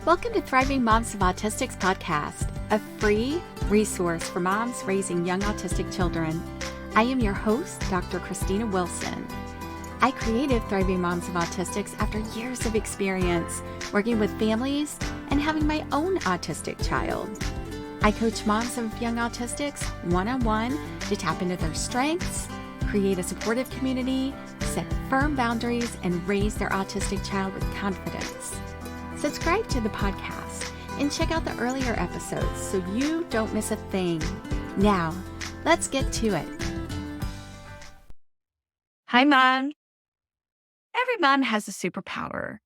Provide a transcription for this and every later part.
Welcome to Thriving Moms of Autistics podcast, a free resource for moms raising young autistic children. I am your host, Dr. Christina Wilson. I created Thriving Moms of Autistics after years of experience working with families and having my own autistic child. I coach moms of young autistics one-on-one to tap into their strengths, create a supportive community, set firm boundaries, and raise their autistic child with confidence. Subscribe to the podcast and check out the earlier episodes so you don't miss a thing. Now, let's get to it. Hi, Mom. Every mom has a superpower.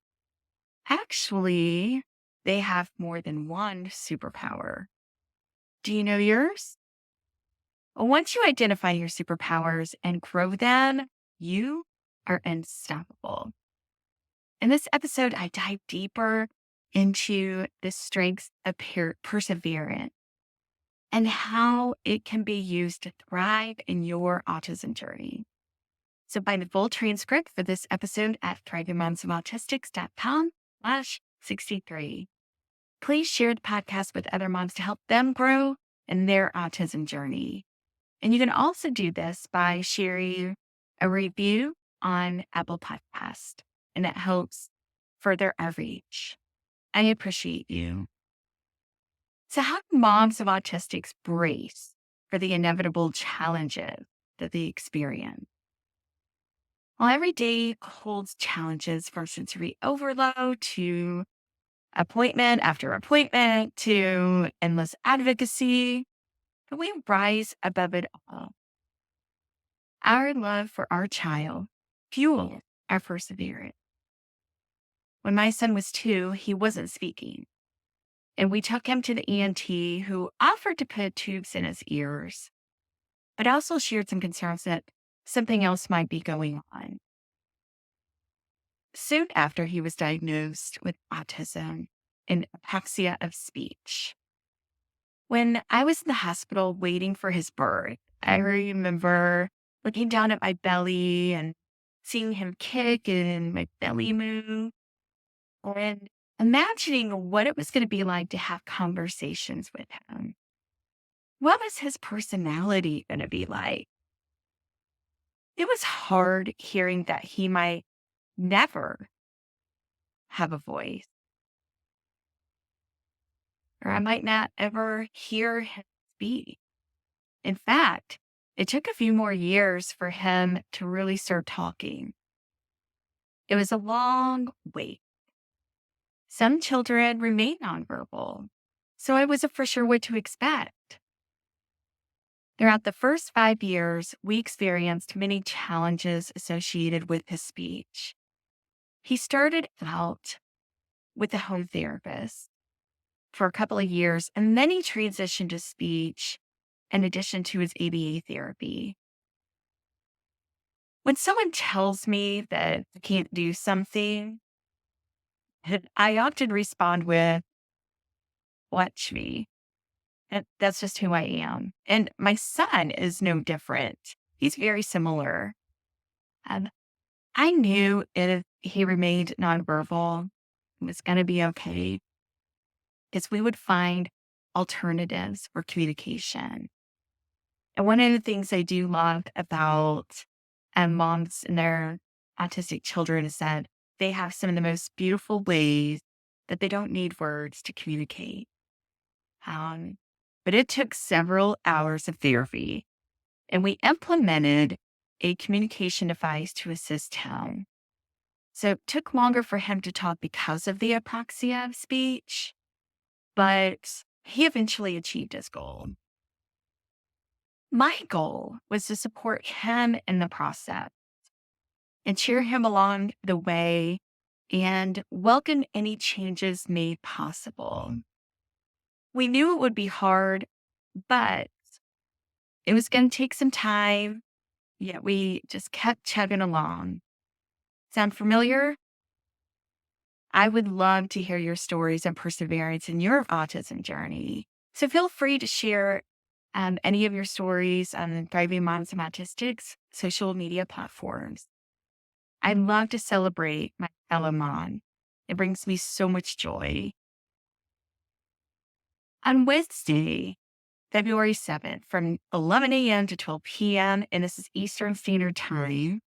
Actually, they have more than one superpower. Do you know yours? Well, once you identify your superpowers and grow them, you are unstoppable. In this episode, I dive deeper into the strengths of perseverance and how it can be used to thrive in your autism journey. So find the full transcript for this episode at thrivingmomsofautistics.com/63. Please share the podcast with other moms to help them grow in their autism journey. And you can also do this by sharing a review on Apple Podcast, and it helps further our reach. I appreciate you. So how do moms of autistics brace for the inevitable challenges that they experience? Well, every day holds challenges from sensory overload to appointment after appointment to endless advocacy, but we rise above it all. Our love for our child fuels our perseverance. When my son was 2, he wasn't speaking, and we took him to the ENT, who offered to put tubes in his ears, but also shared some concerns that something else might be going on. Soon after, he was diagnosed with autism and apraxia of speech. When I was in the hospital waiting for his birth, I remember looking down at my belly and seeing him kick and my belly move, and imagining what it was going to be like to have conversations with him. What was his personality going to be like? It was hard hearing that he might never have a voice, or I might not ever hear him speak. In fact, it took a few more years for him to really start talking. It was a long wait. Some children remain nonverbal, so I wasn't for sure what to expect. Throughout the first 5 years, we experienced many challenges associated with his speech. He started out with a home therapist for a couple of years, and then he transitioned to speech in addition to his ABA therapy. When someone tells me that I can't do something, I often respond with, "Watch me." And that's just who I am. And my son is no different. He's very similar. Um, I knew if he remained nonverbal, it was going to be okay, because we would find alternatives for communication. And one of the things I do love about moms and their autistic children is that they have some of the most beautiful ways that they don't need words to communicate. But it took several hours of therapy, and we implemented a communication device to assist him. So it took longer for him to talk because of the apraxia of speech, but he eventually achieved his goal. My goal was to support him in the process and cheer him along the way and welcome any changes made possible. We knew it would be hard, but it was going to take some time, yet we just kept chugging along. Sound familiar? I would love to hear your stories of perseverance in your autism journey. So feel free to share any of your stories on Thriving Moms of Autistics social media platforms. I love to celebrate my fellow mom. It brings me so much joy. On Wednesday, February 7th, from 11 a.m. to 12 p.m., and this is Eastern Standard Time,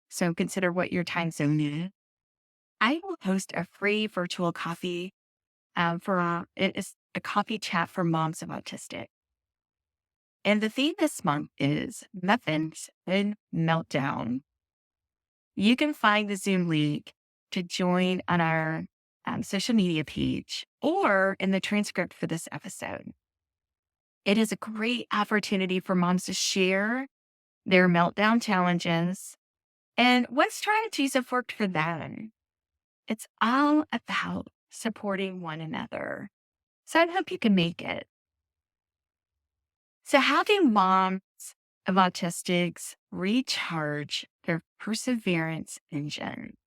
so consider what your time zone is, I will host a free virtual coffee it is a coffee chat for moms of autistic. And the theme this month is Muffins and Meltdown. You can find the Zoom link to join on our social media page or in the transcript for this episode. It is a great opportunity for moms to share their meltdown challenges and what strategies have worked for them. It's all about supporting one another. So I hope you can make it. So how do moms of autistics recharge their perseverance engine?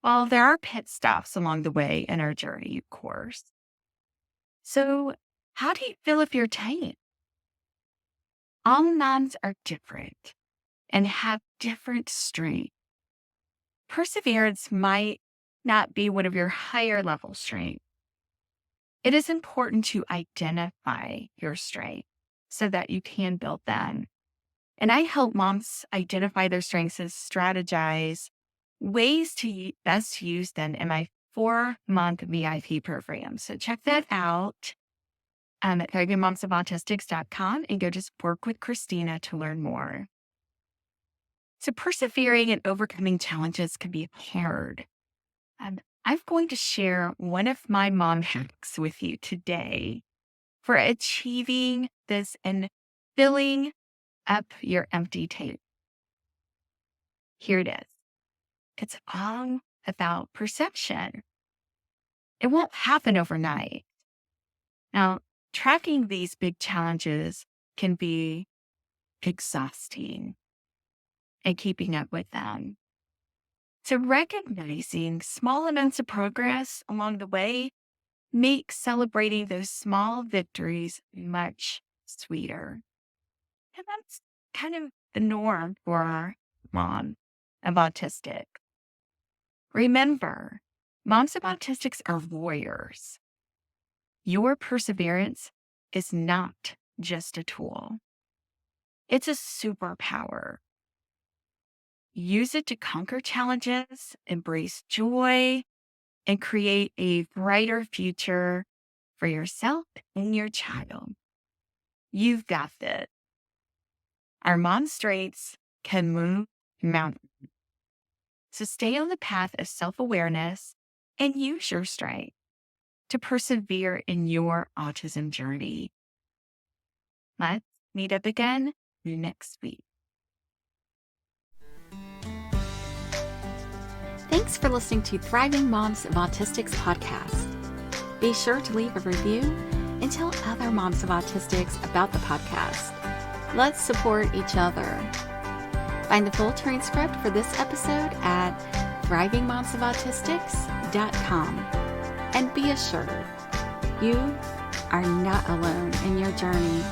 Well, there are pit stops along the way in our journey, of course. So how do you fill up your tank? All moms are different and have different strengths. Perseverance might not be one of your higher level strengths. It is important to identify your strengths so that you can build them. And I help moms identify their strengths and strategize ways to best use them in my 4-month VIP program. So check that out at thrivingmomsofautistics.com and go to Work with Christina to learn more. So persevering and overcoming challenges can be hard. I'm going to share one of my mom hacks with you today for achieving this and filling up your empty tank. Here it is. It's all about perception. It won't happen overnight. Now, tracking these big challenges can be exhausting and keeping up with them. So recognizing small amounts of progress along the way makes celebrating those small victories much sweeter. And that's kind of the norm for our mom of autistic. Remember, moms of autistics are warriors. Your perseverance is not just a tool. It's a superpower. Use it to conquer challenges, embrace joy, and create a brighter future for yourself and your child. You've got this. Our mom strengths can move mountains. So stay on the path of self-awareness and use your strength to persevere in your autism journey. Let's meet up again next week. Thanks for listening to Thriving Moms of Autistics podcast. Be sure to leave a review and tell other moms of autistics about the podcast. Let's support each other. Find the full transcript for this episode at thrivingmomsofautistics.com. And be assured, you are not alone in your journey.